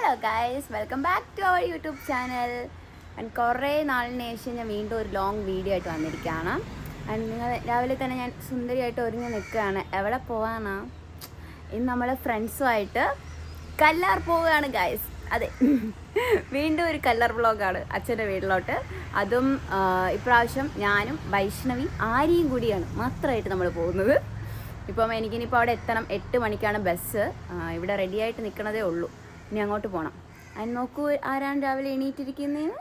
Hello guys, welcome back to our YouTube channel. And കുറേ നാളിന് ശേഷം ഞാൻ വീണ്ടും ഒരു ലോങ് വീഡിയോ ആയിട്ട് വന്നിരിക്കുകയാണ്. ആൻഡ് നിങ്ങൾ രാവിലെ തന്നെ ഞാൻ സുന്ദരിയായിട്ട് ഒരുങ്ങി നിൽക്കുകയാണ്. എവിടെ പോകാനാ? ഇന്ന് നമ്മൾ ഫ്രണ്ട്സുമായിട്ട് കല്ലാർ പോവുകയാണ് ഗൈസ്. അതെ, വീണ്ടും ഒരു കല്ലർ വ്ളോഗാണ് അച്ഛൻ്റെ വീട്ടിലോട്ട്. അതും ഇപ്രാവശ്യം ഞാനും വൈഷ്ണവി ആര്യയും കൂടിയാണ് മാത്രമായിട്ട് നമ്മൾ പോകുന്നത്. ഇപ്പം എനിക്കിനിപ്പോൾ അവിടെ എത്തണം. 8 മണിക്കാണ് ബസ്. ഇവിടെ റെഡിയായിട്ട് നിൽക്കണതേ ഉള്ളൂ. ഇനി അങ്ങോട്ട് പോകണം. അതിന് നോക്കൂ, ആരാണ് രാവിലെ എണീറ്റിരിക്കുന്നതിന്?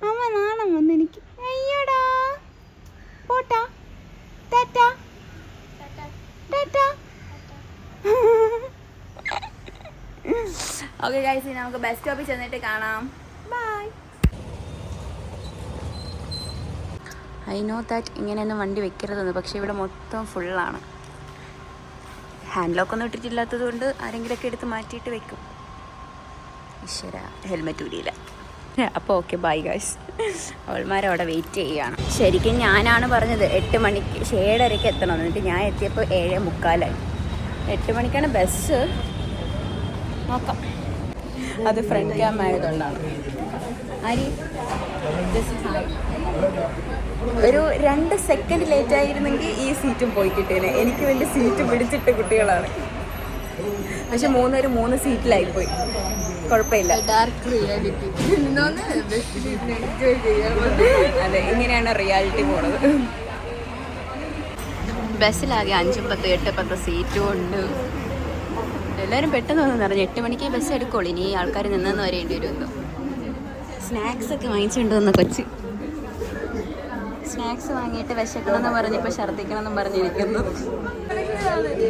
അമ്മ നാണം വന്ന് എനിക്ക്. അയ്യോടാ, പോട്ടാ, ടാറ്റാ ടാറ്റാ. ഓക്കെ ഗൈസ്, ഇനി നമുക്ക് ബസ് സ്റ്റോപ്പിൽ ചെന്നിട്ട് കാണാം. ബൈ. ഐ നോ ദാറ്റ് ഇങ്ങനെയൊന്നും വണ്ടി വെക്കരുതെന്ന്, പക്ഷേ ഇവിടെ മൊത്തം ഫുള്ളാണ്. ഹാൻഡ് ലോക്കൊന്നും ഇട്ടിട്ടില്ലാത്തത് കൊണ്ട് ആരെങ്കിലുമൊക്കെ എടുത്ത് മാറ്റിയിട്ട് വെക്കും. ഈശ്വര, ഹെൽമെറ്റ് ഊരിയില്ല. അപ്പോൾ ഓക്കെ, ബൈ ഗൈസ്. അവൾമാരവിടെ വെയിറ്റ് ചെയ്യുകയാണ്. ശരിക്കും ഞാനാണ് പറഞ്ഞത് 8 മണിക്ക് 7:30 എത്തണം. എന്നിട്ട് ഞാൻ എത്തിയപ്പോൾ 7:45. 8 മണിക്കാണ് ബസ്. നോക്കാം. അത് ഫ്രണ്ട് ക്യാം ആയതുകൊണ്ടാണ്. ആരി ഒരു 2 സെക്കൻഡ് ലേറ്റ് ആയിരുന്നെങ്കിൽ ഈ സീറ്റും പോയി കിട്ടിയേനെ. എനിക്ക് വലിയ സീറ്റ് പിടിച്ചിട്ട കുട്ടികളാണ്. പക്ഷെ 3 സീറ്റിലായിപ്പോയി. കുഴപ്പമില്ല. അതെ, ഇങ്ങനെയാണ് റിയാലിറ്റി പോണത്. ബസ്സിലാകെ 5, 10, 8, 10 സീറ്റും ഉണ്ട്. എല്ലാവരും പെട്ടെന്ന് വന്നു നിറഞ്ഞു. 8 മണിക്ക് ബസ് എടുക്കുള്ളൂ. ഇനി ആൾക്കാർ നിന്നെന്ന് വരേണ്ടി വരുമല്ലോ. സ്നാക്സ് ഒക്കെ വാങ്ങിച്ചുകൊണ്ട് വന്ന കൊച്ച് സ്നാക്സ് വാങ്ങിയിട്ട് വിശക്കണമെന്ന് പറഞ്ഞപ്പോൾ ഛർദ്ദിക്കണമെന്നും പറഞ്ഞിരിക്കുന്നു.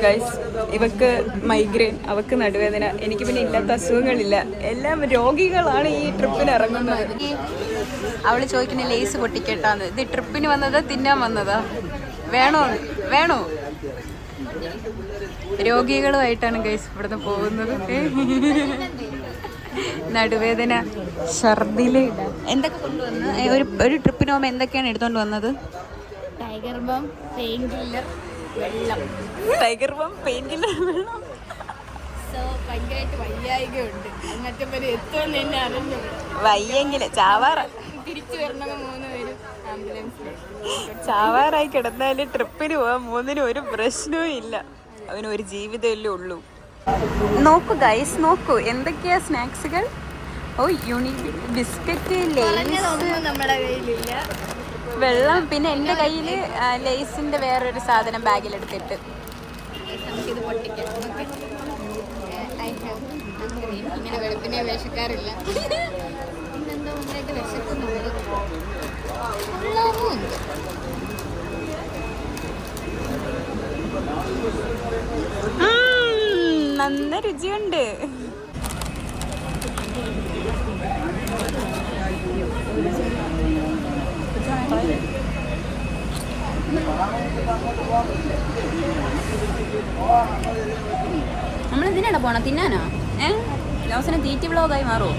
ഗൈസ്, ഇവക്ക് മൈഗ്രെയിൻ, അവക്ക് നടുവേദന. എനിക്ക് പിന്നെ ഇല്ലാത്ത അസുഖങ്ങളില്ല. എല്ലാം രോഗികളാണ് ഈ ട്രിപ്പിന് ഇറങ്ങുന്നത്. അവള് ചോദിക്കുന്ന ലേസ് പൊട്ടിക്കേട്ടാന്ന്. ഇത് ട്രിപ്പിന് വന്നതാ തിന്നാൻ വന്നതാ? വേണോ? രോഗികളുമായിട്ടാണ് ഗൈസ് ഇവിടുന്ന് പോകുന്നത്. നടുവേദന, ഛർദില്. എന്തൊക്കെ കൊണ്ടുവന്ന് ഒരു ട്രിപ്പിന് പോകുമ്പോൾ എന്തൊക്കെയാണ് എടുത്തോണ്ട് വന്നത്? ടൈഗർ ബം, പെയിൻ കില്ലർ, വെള്ളം. ടൈഗർ ബം, പെയിൻ കില്ലർ, വെള്ളം. ഭയങ്കരമായിട്ട് വയ്യായികയുണ്ട്. അങ്ങനത്തെ പേര് എത്തുമെന്ന് എന്നെ അറിഞ്ഞു. വയ്യെങ്കില് ചാവാറ തിരിച്ചു വരണത് 3 പേരും ആംബുലൻസിൽ. ചാവാറായി കിടന്നാല് ട്രിപ്പിന് പോവാൻ 3-നും ഒരു പ്രശ്നവും ഇല്ല. അവനൊരു ജീവിതമല്ലേ ഉള്ളൂ. നോക്കൂ ഗൈസ്, നോക്കൂ എന്തൊക്കെയാ സ്നാക്സുകൾ. ഓ, ബിസ്ക്കറ്റ്, ലേസ്, നമ്മുടെ കയ്യിലില്ല. വെള്ളം. പിന്നെ എൻ്റെ കയ്യിൽ ലേസിൻ്റെ വേറൊരു സാധനം ബാഗിലെടുത്തിട്ട്. നമുക്കിത് പൊട്ടിക്കാം. ഇങ്ങനെ വെളുപ്പിനെ വിശക്കാറില്ല. ഇന്നെന്തോ മുന്നേക്ക് വിശക്കുന്നുണ്ട്. നല്ല രുചിയുണ്ട്. നമ്മളെന്തിനാണ് പോണ? തിന്നാനാ? ലോസിനെ തീറ്റി വ്ളോഗായി മാറുമോ?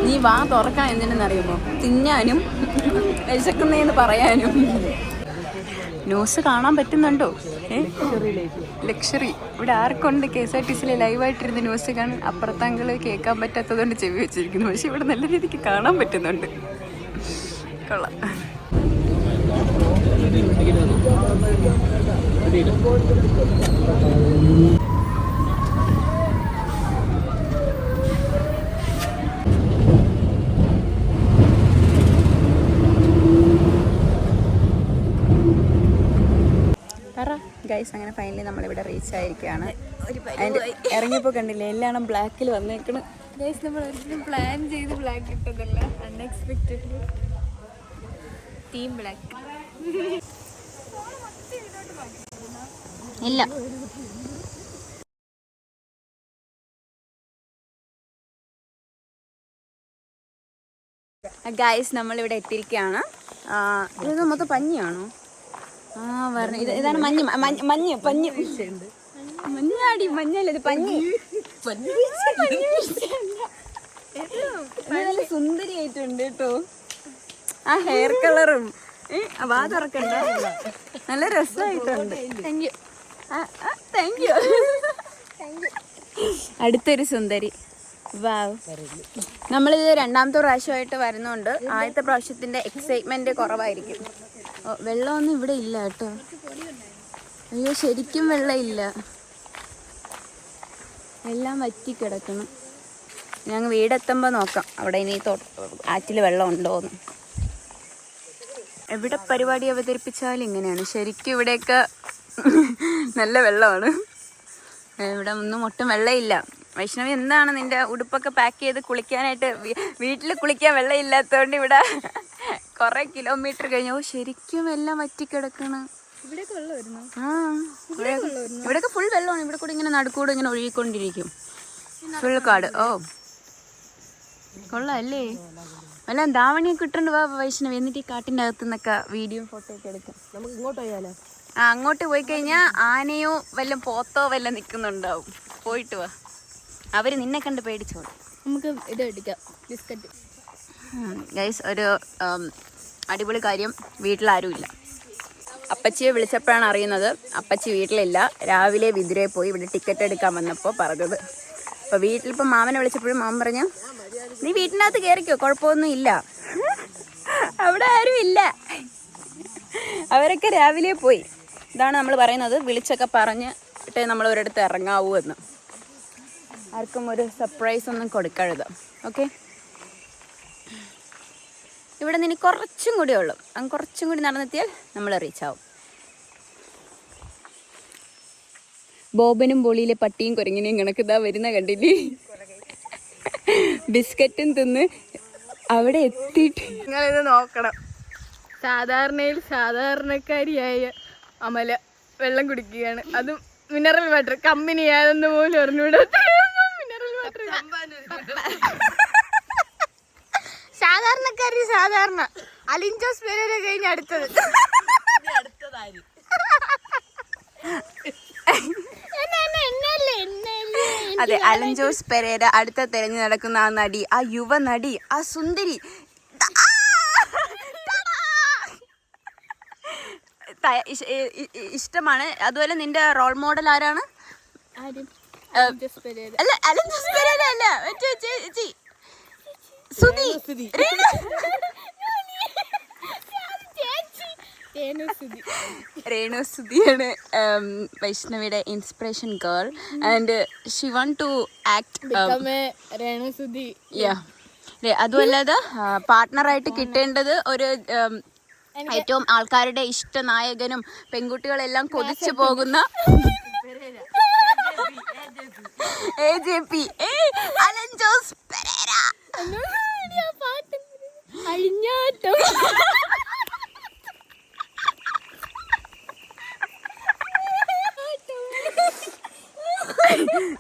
നീ വാ തുറക്കാൻ എന്തിനെന്നറിയുമോ? തിന്നാനും വിശക്കുന്നേന്ന് പറയാനും. ന്യൂസ് കാണാൻ പറ്റുന്നുണ്ടോ? ലക്ഷറി. ഇവിടെ ആർക്കുണ്ട് KSRTCയിൽ ലൈവായിട്ടിരുന്ന് ന്യൂസ് കാണാൻ? അപ്പുറത്താങ്കൾ കേൾക്കാൻ പറ്റാത്തതുകൊണ്ട് ചെവി വെച്ചിരിക്കുന്നു. പക്ഷെ ഇവിടെ നല്ല രീതിക്ക് കാണാൻ പറ്റുന്നുണ്ട്. കൊള്ളാം. ഗൈസ്, അങ്ങനെ ഫൈനലി നമ്മളിവിടെ റീച്ച് ആയിരിക്കുകയാണ്. ഇറങ്ങിയപ്പോൾ കണ്ടില്ലേ, എല്ലാം ബ്ലാക്കിൽ വന്നേക്കണം. ഗൈസ്, നമ്മൾ ഒരിക്കലും പ്ലാൻ ചെയ്ത് ബ്ലാക്ക് ഇട്ടതല്ല. Unexpectedly team black. ഇല്ല, ഗൈസ് നമ്മളിവിടെ എത്തിയിരിക്കുകയാണ്. ഇത് മൊത്തം പഞ്ഞിയാണോ? ഇതാണ് മഞ്ഞാടി, മഞ്ഞല്ല, ഇത് പഞ്ഞി. നല്ല സുന്ദരിയായിട്ടുണ്ട് കേട്ടോ. ആ ഹെയർ കളറും വാ തുറക്കണ്ട, നല്ല രസമായിട്ടുണ്ട്. Thank you. അടുത്തൊരു സുന്ദരി. വാവ്. നമ്മളിത് രണ്ടാമത്തെ പ്രാവശ്യമായിട്ട് വരുന്നുണ്ട്. ആദ്യത്തെ പ്രാവശ്യത്തിന്റെ എക്സൈറ്റ്മെന്റ് കുറവായിരിക്കും. വെള്ളമൊന്നും ഇവിടെ ഇല്ല കേട്ടോ. അയ്യോ, ശരിക്കും വെള്ളം ഇല്ല, എല്ലാം വറ്റി കിടക്കണം. ഞങ്ങൾ വീടെത്തുമ്പോൾ നോക്കാം അവിടെ ഇനി ആറ്റിൽ വെള്ളം ഉണ്ടോന്ന്. എവിടെ പരിപാടി അവതരിപ്പിച്ചാലും ഇങ്ങനെയാണ്. ശരിക്കും ഇവിടെയൊക്കെ നല്ല വെള്ളമാണ്. ഇവിടെ ഒന്നും ഒട്ടും വെള്ളമില്ല. വൈഷ്ണവി, എന്താണ് നിന്റെ ഉടുപ്പൊക്കെ പാക്ക് ചെയ്ത് കുളിക്കാനായിട്ട്? വീട്ടിൽ കുളിക്കാൻ വെള്ളം ഇല്ലാത്തതുകൊണ്ട് ഇവിടെ കുറെ കിലോമീറ്റർ കഴിഞ്ഞു. ശരിക്കും എല്ലാം വറ്റിക്കിടക്കണം. ആ, ഇവിടെയൊക്കെ ഫുൾ വെള്ളമാണ്. ഇവിടെ കൂടെ ഇങ്ങനെ നടുക്കൂടെ ഇങ്ങനെ ഒഴുകിക്കൊണ്ടിരിക്കും. ഫുൾ കാട്. ഓ, കൊള്ളാല്ലേ? വല്ല ധാവണിയൊക്കെ ഇട്ടുണ്ട്. വാ വൈഷ്ണവി, എന്നിട്ട് ഈ കാട്ടിൻ്റെ അകത്തു നിന്നൊക്കെ വീഡിയോ ഫോട്ടോ ഒക്കെ എടുക്കാം. നമുക്ക് ഇങ്ങോട്ട് പോയാലോ? ആ, അങ്ങോട്ട് പോയി കഴിഞ്ഞാൽ ആനയോ വല്ല പോത്തോ വല്ല നിൽക്കുന്നുണ്ടാവും. പോയിട്ട് വാ, അവര് നിന്നെ കണ്ട് പേടിച്ചോളും. നമുക്ക് ഇത് അടിക്കാം, ബിസ്ക്കറ്റ്. ഗൈസ്, ഒരു അടിപൊളി കാര്യം, വീട്ടിലാരുമില്ല. അപ്പച്ചിയെ വിളിച്ചപ്പോഴാണ് അറിയുന്നത് അപ്പച്ചി വീട്ടിലില്ല. രാവിലെ വിതുരയിൽ പോയി ഇവിടെ ടിക്കറ്റ് എടുക്കാൻ വന്നപ്പോൾ പറഞ്ഞത്. അപ്പോൾ വീട്ടിലിപ്പോൾ മാമനെ വിളിച്ചപ്പോഴും മാമൻ പറഞ്ഞു, നീ വീട്ടിനകത്ത് കയറിക്കോ, കുഴപ്പമൊന്നും ഇല്ല, അവിടെ ആരും ഇല്ല. അവരൊക്കെ രാവിലെ പോയി. ഇതാണ് നമ്മൾ പറയുന്നത്, വിളിച്ചൊക്കെ പറഞ്ഞിട്ട് നമ്മൾ ഒരിടത്ത് ഇറങ്ങാവൂ എന്ന്. ആർക്കും ഒരു സർപ്രൈസ് ഒന്നും കൊടുക്കരുത്. ഓക്കെ, ഇവിടെ നിന്ന് കുറച്ചും കൂടി ഉള്ളു. അങ്ങ് കുറച്ചും കൂടി നടന്നെത്തിയാൽ നമ്മൾ റീച്ചാവും. ബോബനും ബോളിയിലെ പട്ടിയും കുരങ്ങിനെയും കണക്കിതാ വരുന്ന കണ്ടില്ലേ? ബിസ്ക്കറ്റും തിന്ന് അവിടെ എത്തിയിട്ട് നിങ്ങളിത് നോക്കണം. സാധാരണയിൽ സാധാരണക്കാരിയായ അമല വെള്ളം കുടിക്കുകയാണ്. അതും മിനറൽ വാട്ടർ. കമ്പനി ആണെന്ന് പോലും അറിഞ്ഞൂടാ. മിനറൽ വാട്ടർ സാധാരണക്കാരി. സാധാരണ അലിൻജോസ് പെരേര കഴിഞ്ഞ് അടുത്തത്. അതെ, അലൻ ജോസ് പെരേര അടുത്ത തെരഞ്ഞു നടക്കുന്ന ആ നടി, ആ യുവ നടി, ആ സുന്ദരി ഇഷ്ടമാണ്. അതുപോലെ നിന്റെ റോൾ മോഡൽ ആരാണ്? അല്ല, അലൻ ജോസ് പെരേര അല്ല, സുധി. രേണു സുധിയാണ് വൈഷ്ണവിയുടെ inspiration girl. And she want to act Renu Sudhi. അതുമല്ലാതെ പാർട്ട്ണറായിട്ട് കിട്ടേണ്ടത് ഒരു ഏറ്റവും ആൾക്കാരുടെ ഇഷ്ട നായകനും പെൺകുട്ടികളെല്ലാം കൊതിച്ചു പോകുന്ന AJP അലൻ ജോസ് പെരേര. അഴിഞ്ഞാട്ടം.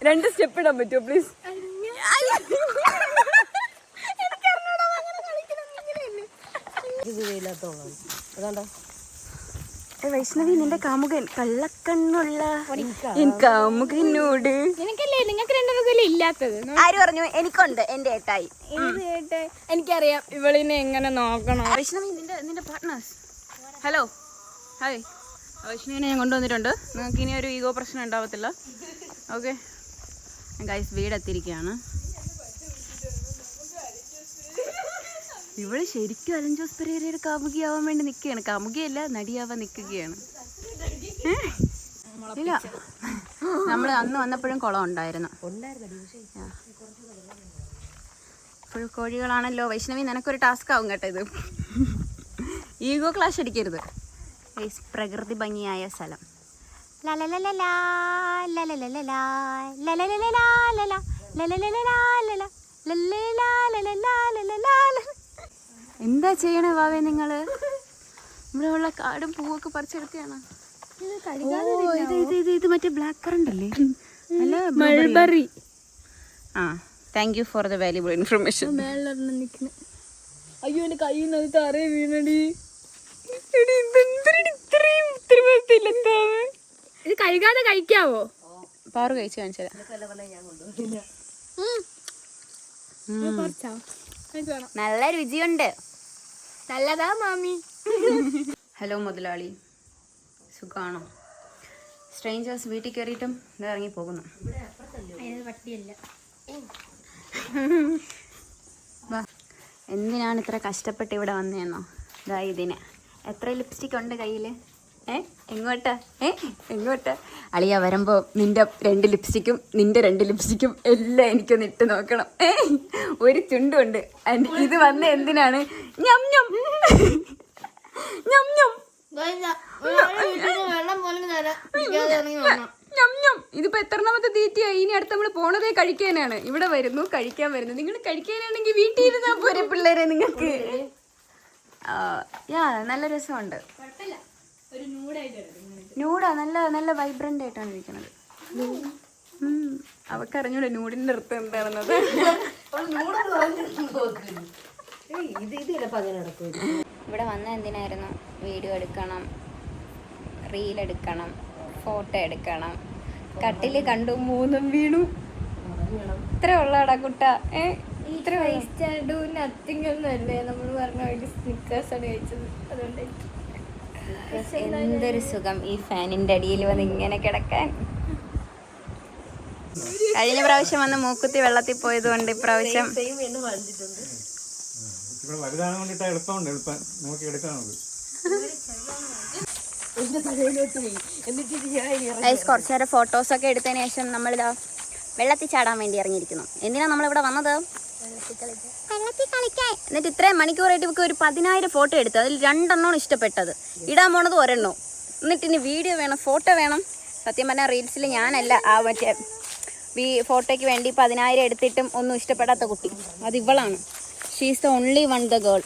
രണ്ട് സ്റ്റെപ്പ് ഇടാൻ പറ്റുമോ പ്ലീസ്? വൈഷ്ണവി, നിന്റെ കാമുകൻ കള്ളക്കണ്ണുള്ള കാമുകനോട് നിനക്കല്ലേ, നിങ്ങൾക്ക് രണ്ടുപേർക്കല്ലേ ഇല്ലാത്തത്? ആര് പറഞ്ഞു? എനിക്കുണ്ട്, എന്റെ ഏട്ടായി. എനിക്കറിയാം ഇവളിനെ എങ്ങനെ നോക്കണം. വൈഷ്ണവി, നിന്റെ പാർട്ട്നേഴ്സ്. Hello, hi. വൈഷ്ണവിനെ ഞാൻ കൊണ്ടുവന്നിട്ടുണ്ട്. നിങ്ങൾക്ക് ഇനി ഒരു ഈഗോ പ്രശ്നം ഉണ്ടാവത്തില്ല. ഓക്കെ ഗൈസ്, വീടെത്തിയിരിക്കുകയാണ്. ഇവള് ശരിക്കും അലൻ ജോസ് പെരേരയുടെ കാമുകിയാവാൻ വേണ്ടി നിൽക്കുകയാണ്. കാമുകിയല്ല, നടിയാവാൻ നിൽക്കുകയാണ്. ഇല്ല, നമ്മൾ അന്ന് വന്നപ്പോഴും കുളം ഉണ്ടായിരുന്നു. ഫുൾ കോഴികളാണല്ലോ. വൈഷ്ണവി, നിനക്കൊരു ടാസ്ക് ആവും കേട്ടോ ഇത്. ഈഗോ ക്ലാഷ് അടിക്കരുത്. പ്രകൃതി ഭംഗിയായ സ്ഥലം. എന്താ ചെയ്യണേ വാവേ നിങ്ങള്? ഇവിടെ ഉള്ള കാടും പൂവൊക്കെ പറിച്ചെടുക്കുകയാണ്. ഇത് മറ്റേ ബ്ലാക്ക് കറണ്ട് അല്ലേ? മൾബറി. ആ, thank you for the valuable information. അയ്യോ, എന്റെ കയ്യിൽ നിന്ന് തറേ വീണടി. ഇത് കഴുകാതെ കഴിക്കാവോ? പാറു കഴിച്ചു കാണിച്ചാ. നല്ല രുചിയുണ്ട്. നല്ലതാ മാമി. ഹലോ മുതലാളി, സുഖാണോ? സ്ട്രേഞ്ചേഴ്സ് വീട്ടിൽ കയറിയിട്ടും ഇത് ഇറങ്ങി പോകുന്നു. പട്ടിയല്ല. എന്തിനാണ് ഇത്ര കഷ്ടപ്പെട്ട് ഇവിടെ വന്നതെന്നോ? ഇതാ ഇതിന് എത്ര ലിപ്സ്റ്റിക് ഉണ്ട് കയ്യിൽ? എങ്ങോട്ടാ എങ്ങോട്ടാ അളിയ? വരുമ്പോൾ നിന്റെ 2 ലിപ്സ്റ്റിക്കും നിന്റെ 2 ലിപ്സ്റ്റിക്കും എല്ലാം എനിക്കൊന്ന് ഇട്ട് നോക്കണം. ഒരു ചുണ്ടുണ്ട്. ഇത് വന്ന എന്തിനാണ്? ഞം ഞം ഞം ഞം ഞം ഞം. ഇതിപ്പോ എത്രണമത്തെ തീറ്റയായി? ഇനി അടുത്ത് നമ്മൾ പോണതേ കഴിക്കാനാണ്. ഇവിടെ വരുന്നു, കഴിക്കാൻ വരുന്നു. നിങ്ങൾ കഴിക്കാനാണെങ്കിൽ വീട്ടിൽ ഇരുന്നാ പോരെ പിള്ളേരെ നിങ്ങൾക്ക്? നല്ല രസമുണ്ട്. നൂടാ, നല്ല നല്ല വൈബ്രന്റ് ആയിട്ടാണ് ഇരിക്കുന്നത്. അവക്കറിഞ്ഞൂടെ നൂടിന്റെ അർത്ഥം എന്താണെന്നത്. ഇവിടെ വന്ന എന്തിനായിരുന്നു? വീഡിയോ എടുക്കണം, റീൽ എടുക്കണം, ഫോട്ടോ എടുക്കണം. കട്ടില് കണ്ടു 3 വീണു. ഇത്ര ഉള്ളടാ കുട്ട. ഇത്ര നമ്മൾ പറഞ്ഞ സ്നിക്കേഴ്സ് ആണ് കഴിച്ചത്. അതുകൊണ്ട് എന്തൊരു സുഖം ഈ ഫാനിന്റെ അടിയിൽ വന്ന് ഇങ്ങനെ കിടക്കാൻ. കഴിഞ്ഞ പ്രാവശ്യം വന്ന് മൂക്കുത്തി വെള്ളത്തിൽ പോയത് കൊണ്ട് ഇപ്രാവശ്യം കുറച്ചു നേരം ഫോട്ടോസൊക്കെ എടുത്തതിന് ശേഷം നമ്മളിതാ വെള്ളത്തിൽ ചാടാൻ വേണ്ടി ഇറങ്ങിയിരിക്കുന്നു. എന്തിനാ നമ്മളിവിടെ വന്നത്? വെള്ളത്തിൽ കളിക്കാൻ. എന്നിട്ട് ഇത്രയും മണിക്കൂറായിട്ട് ഇവർക്ക് ഒരു 10,000 ഫോട്ടോ എടുത്തു. അതിൽ 2 എണ്ണമാണ് ഇഷ്ടപ്പെട്ടത്. ഇടാൻ പോണത് 1 എണ്ണോ. എന്നിട്ട് ഇനി വീഡിയോ വേണം, ഫോട്ടോ വേണം. സത്യം പറഞ്ഞാൽ റീൽസിൽ ഞാനല്ല മറ്റേ ഫോട്ടോയ്ക്ക് വേണ്ടി 10,000 എടുത്തിട്ടും ഒന്നും ഇഷ്ടപ്പെടാത്ത കുട്ടി അത് ഇവളാണ്. She's the only one the girl.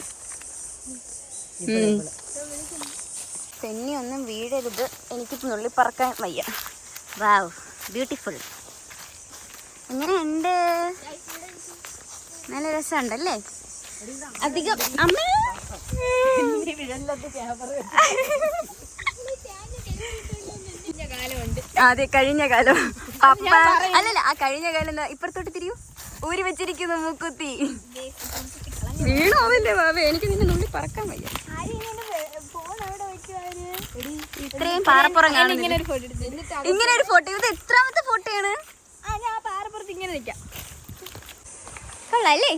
തെന്നി ഒന്നും വീഴരുത്, എനിക്ക് നുള്ളി പറക്കാൻ വയ്യ. വാവ്, ബ്യൂട്ടിഫുൾ. എങ്ങനെയുണ്ട്? നല്ല രസമുണ്ടല്ലേ? അധികം അമ്മ അതെ, കഴിഞ്ഞ കാലം. അല്ലല്ല, ആ കഴിഞ്ഞ കാലം എന്താ? ഇപ്പുറത്തോട്ട് തിരിയൂ. ഊരി വെച്ചിരിക്കുന്നു മൂക്കുത്തി. വീണോവല്ലേ വാവേ? എനിക്ക് നിന്നെ നുള്ളി പറക്കാൻ വയ്യ. ഇത്രയും പാറപ്പുറം കാണും. ഇങ്ങനെ ഒരു ഫോട്ടോ. ഇത് എത്രാമത്തെ ഫോട്ടോയാണ്? ഞാൻ പാറപ്പുറത്ത് ഇങ്ങനെ നിൽക്കാം. കൊള്ളാല്ലേ?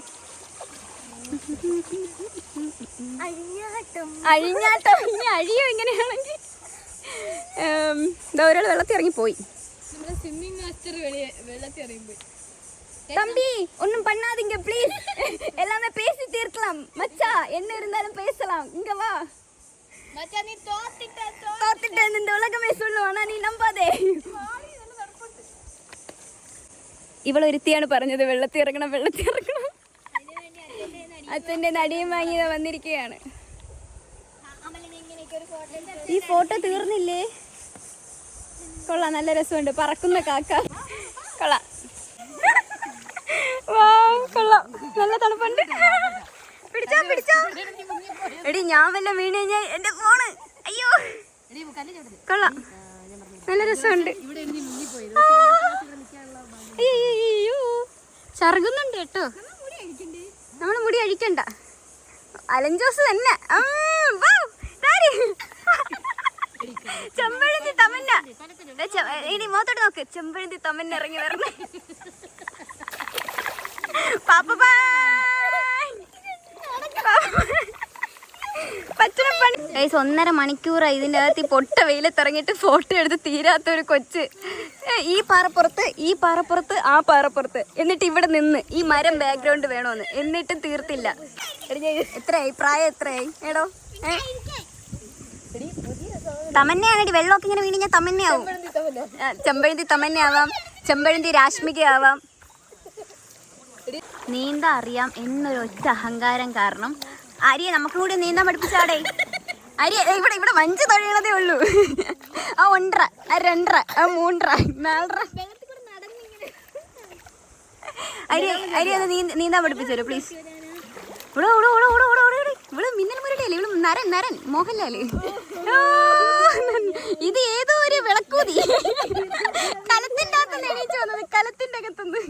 അഴിഞ്ഞാട്ടം. ഇനി അഴിയോ ഇങ്ങനെയാണെങ്കിൽ? ഇതാ ഒരാൾ വെള്ളത്തിൽ ഇറങ്ങിപ്പോയി. സ്വിമ്മിംഗ് മാസ്റ്റർ വെള്ളത്തിൽ ഇറങ്ങിപ്പോയി. தம்பி ஒன்னும் பண்ணாதீங்க ப்ளீஸ். எல்லாமே பேசி தீர்க்கலாம் மச்சா. என்ன இருந்தாலும் பேசலாம். இங்க வா மச்சா. நீ தோத்துட்ட இந்த உலகமே சொல்லும். ஆனா நீ நம்பாதே. ഇവളൊരുത്തിയാണ് പറഞ്ഞത് വെള്ളത്തിൽ ഇറങ്ങണം, വെള്ളത്തിൽ ഇറങ്ങണം. അച്ഛൻ്റെ നടിയും വാങ്ങി വന്നിരിക്കുകയാണ്. ഈ ഫോട്ടോ തീർന്നില്ലേ? കൊള്ളാം, നല്ല രസമുണ്ട്. പറക്കുന്ന കാക്ക. കൊള്ളാം, കൊള്ളാം, നല്ല തണുപ്പുണ്ട്. പിടിച്ചോ പിടിച്ചോ. എടി ഞാൻ വല്ല വീണ് കഴിഞ്ഞാൽ എന്റെ ഫോണ്. അയ്യോ, കൊള്ളാം, നല്ല രസമുണ്ട്. അയ്യോ, ചറുകുന്നുണ്ട് കേട്ടോ. നമ്മൾ മുടി അഴിക്കണ്ട. അലഞ്ചോസ് തന്നെ. ചെമ്പഴുന്തി തമന്ന. ഇനി മോത്തോട്ട് നോക്ക്. ചെമ്പഴുന്തി തമന്ന ഇറങ്ങി വരണേ. പാപ്പ 1.5 മണിക്കൂറായി ഇതിൻ്റെ അകത്ത് ഈ പൊട്ട വെയിലത്തിറങ്ങിയിട്ട് ഫോട്ടോ എടുത്ത് തീരാത്തൊരു കൊച്ച്. ഈ പാറപ്പുറത്ത് ആ പാറപ്പുറത്ത്, എന്നിട്ട് ഇവിടെ നിന്ന് ഈ മരം ബാക്ക്ഗ്രൗണ്ട് വേണോന്ന്, എന്നിട്ടും തീർത്തില്ല. എത്രയായി? പ്രായം എത്രയായി എടോ? തമന്നയാണടി. വെള്ളമൊക്കെ ഇങ്ങനെ വീണ് ഞാൻ തമന്നയാവും. ചെമ്പഴുന്തി തമന്നയാവാം, ചെമ്പഴുന്തി രാഷ്മികയാവാം. നീന്താ അറിയാം എന്നൊരൊറ്റ അഹങ്കാരം കാരണം അരിയെ നമുക്കും കൂടി നീന്താൻ പഠിപ്പിച്ചാടേ. അരി ഇവിടെ വഞ്ചി തൊഴിയണതേ ഉള്ളൂ. ആ 1.5, ആ 2.5, ആ 3.5, 4.5 അരി അത് നീന്താൻ പഠിപ്പിച്ചു തരൂ പ്ലീസ്. ഇവിടെ മിന്നൽ മുരടിയല്ലേ? ഇവിടെ നരൻ മോഹൻലാല്. ഇത് ഏതോ ഒരു വിളക്കൂതി. കലത്തിന്റെ അകത്തുനിന്ന് എണീച്ചു വന്നത്, കലത്തിന്റെ അകത്തുനിന്ന്.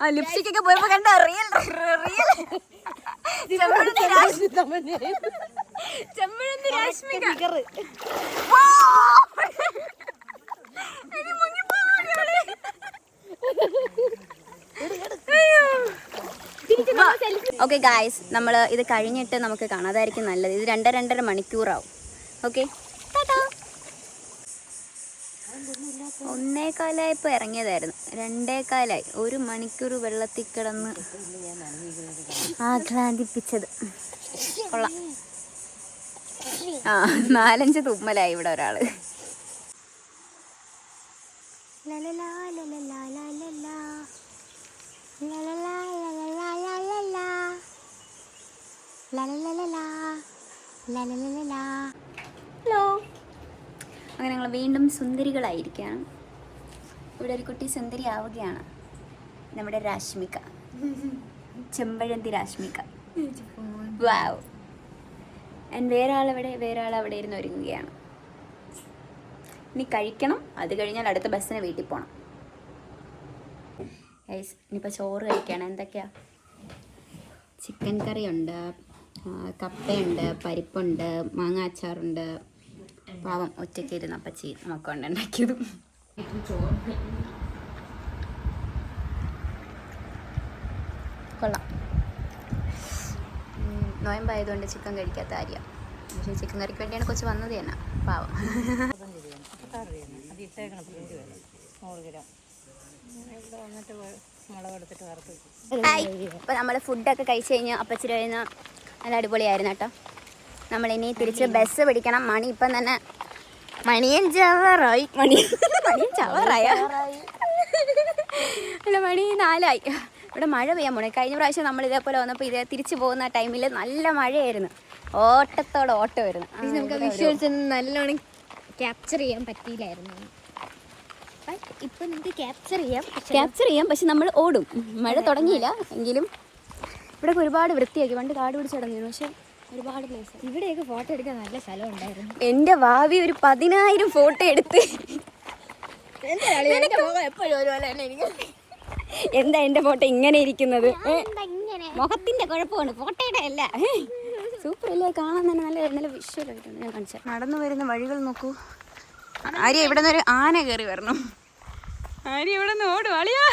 ആ ലിപ്സ്റ്റിക് ഒക്കെ പോയപ്പോ കണ്ട real Chempazhanthi Rashmika. Okay guys, നമ്മൾ ഇത് കഴിഞ്ഞിട്ട് നമുക്ക് കാണാം, അതായിരിക്കും നല്ലത്. ഇത് 2.5 മണിക്കൂറാവും. ഓക്കെ, 1:15 ഇപ്പോൾ ഇറങ്ങിയതായിരുന്നു, 2:15 1 മണിക്കൂർ വെള്ളത്തിൽ കിടന്ന് ആഹ്ലാദിപ്പിച്ചത് കൊള്ളാം. 4-5 തുമ്മലായി ഇവിടെ ഒരാള്. ഹലോ, അങ്ങനെ ഞങ്ങൾ വീണ്ടും സുന്ദരികളായിരിക്കുകയാണ്. ഇവിടെ ഒരു കുട്ടി സുന്ദരി ആവുകയാണ്, നമ്മുടെ രാഷ്മിക, ചെമ്പഴന്തി രാഷ്മിക. വാവ്. ആൻഡ് വേറെ ആൾ അവിടെ ഇരുന്ന് ഒരുങ്ങുകയാണ്. ഇനി കഴിക്കണം, അത് കഴിഞ്ഞാൽ അടുത്ത ബസ്സിന് വീട്ടിൽ പോകണം. ഗൈസ്, ഇനിയിപ്പോൾ ചോറ് കഴിക്കണം. എന്തൊക്കെയാ? ചിക്കൻ കറി ഉണ്ട്, കപ്പയുണ്ട്, പരിപ്പുണ്ട്, മാങ്ങ അച്ചാറുണ്ട്. പാവം ഒറ്റയ്ക്ക് ഇരുന്ന് അപ്പച്ചി നമുക്ക് കൊണ്ട് ഉണ്ടാക്കിയതും. കൊള്ളാം. നോയമ്പായതുകൊണ്ട് ചിക്കൻ കഴിക്കാത്ത കാര്യം. പക്ഷേ ചിക്കൻ കറിക്ക് വേണ്ടിയാണ് കൊച്ചു വന്നത് തന്നെ. പാവം. ഇപ്പം നമ്മൾ ഫുഡൊക്കെ കഴിച്ച് കഴിഞ്ഞ് അപ്പച്ചിരി കഴിഞ്ഞാൽ നല്ല അടിപൊളിയായിരുന്നു കേട്ടോ. നമ്മളിനി തിരിച്ച് ബസ് പിടിക്കണം. മണി ഇപ്പം തന്നെ മണിയും ചവറായി. അല്ല, മണി 4 ഇവിടെ മഴ പെയ്യാൻ പോണേ. കഴിഞ്ഞ പ്രാവശ്യം നമ്മൾ ഇതേപോലെ വന്നപ്പോൾ തിരിച്ചു പോകുന്ന ടൈമിൽ നല്ല മഴയായിരുന്നു, ഓട്ടത്തോടെ ഓട്ടമായിരുന്നു. നമുക്ക് വിഷ്വൽസ് ഒന്നും നല്ലോണം ക്യാപ്ചർ ചെയ്യാൻ പറ്റിയില്ലായിരുന്നു. ഇപ്പം നമുക്ക് ക്യാപ്ചർ ചെയ്യാം, പക്ഷെ നമ്മൾ ഓടും. മഴ തുടങ്ങിയില്ല എങ്കിലും ഇവിടെ ഒരുപാട് വൃത്തിയാക്കി. പണ്ട് കാട് പിടിച്ചടങ്ങിയിരുന്നു, പക്ഷെ ഒരുപാട് പ്ലേസ്. ഇവിടെയൊക്കെ ഫോട്ടോ എടുക്കാൻ നല്ല സ്ഥലം ഉണ്ടായിരുന്നു. എൻ്റെ ഭാവി ഒരു 10,000 ഫോട്ടോ എടുത്ത്. എന്താ എൻ്റെ ഫോട്ടോ ഇങ്ങനെ ഇരിക്കുന്നത്? മുഖത്തിന്റെ കുഴപ്പമാണ്, ഫോട്ടോയുടെ അല്ല. സൂപ്പർ അല്ലേ, കാണാൻ തന്നെ നല്ല വിഷ്വലായിട്ടുണ്ട്. ഞാൻ കാണിച്ചാൽ നടന്നു വരുന്ന വഴികൾ നോക്കൂ. ആര്യ ഇവിടെ നിന്ന് ഒരു ആന കയറി വരണം. ആര്യ ഇവിടെ നിന്ന് ഓടും അളിയാ.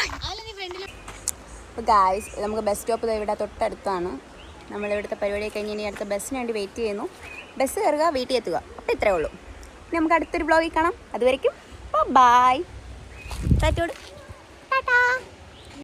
ഗായ്സ്, നമുക്ക് ബസ് സ്റ്റോപ്പ് ഇവിടെ തൊട്ടടുത്താണ്. നമ്മളിവിടുത്തെ പരിപാടി കഴിഞ്ഞ് ഇനി അടുത്ത ബസ്സിന് വേണ്ടി വെയിറ്റ് ചെയ്യുന്നു. ബസ് കയറുക, വീട്ടിൽ എത്തുക. അപ്പോൾ ഇത്രയേ ഉള്ളൂ. ഇനി നമുക്ക് അടുത്തൊരു ബ്ലോഗിൽ കാണാം. അതുവരയ്ക്കും ബൈ.